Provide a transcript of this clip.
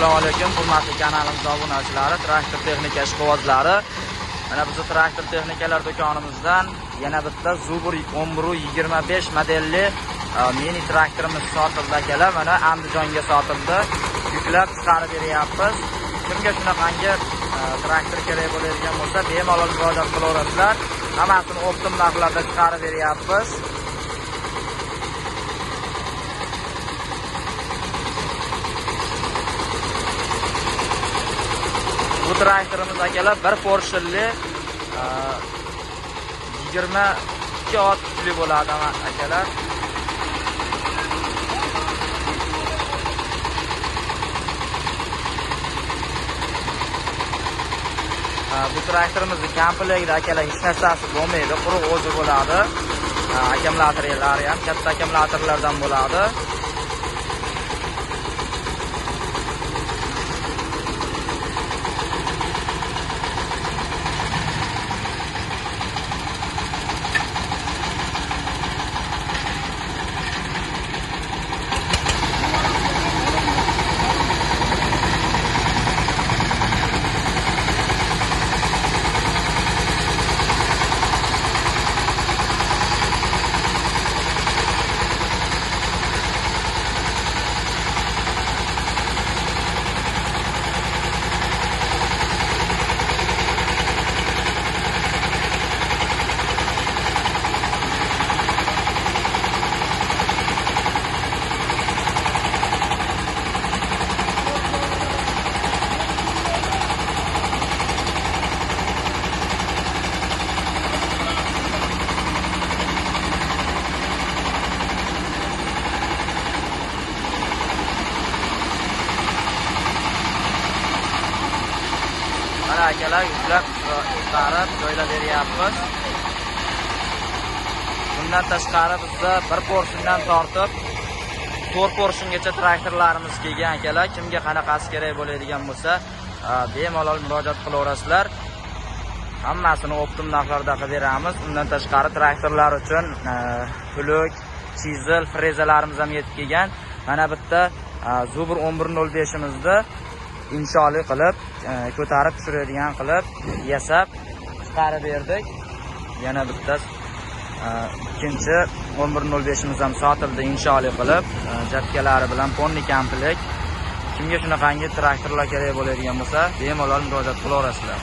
Assalomu alaykum, hurmatli kanalimiz obunachilari, traktor texnika ishqibozlari. Mana biz traktor texnikalar do'konimizdan yana bitta Zubur 1125 modelli mini traktorimiz sotildi akalar. Mana Andijonga sotildi. Yuklab chiqarib beryapmiz. Kimga shunaqangi traktor kerak bo'ladigan bo'lsa, bemalol murojaat qilaverasizlar. Hammasini optim narxlarda chiqarib beryapmiz. Bu traktorimiz akalar 1 Porscheli 22 ot kuchli bo'ladi akalar. Bu traktorimizning komplektida akalar hech narsasi bo'lmaydi, quruq o'zi bo'ladi. Akkumulyatorlari ham katta akkumulyatorlardan bo'ladi. Mana akalar yuklab chiqarib joylab beryapmiz. Bundan tashqari bizda 1 Porschendan tortib 4 Porschengacha traktorlarimiz kelgan akalar. Kimga qanaqasi kerak bo'ladigan bo'lsa, bemalol murojaat qilaverasizlar. Hammasini optim narxlarda qilib beramiz. Undan tashqari traktorlar uchun plug, chisel, frezalarimiz ham yetib kelgan. Mana bitta Zubur 1105imizda insholi qilib ko'tarib tushiradigan qilib yasab chiqarib berdik. Yana bitta ikkinchi 1105imiz ham sotildi insholi qilib, jatkalari bilan ponni komplekt. Kimga shunaqangi traktorlar kerak bo'ladigan bo'lsa, bemalol murojaat qilaverasizlar.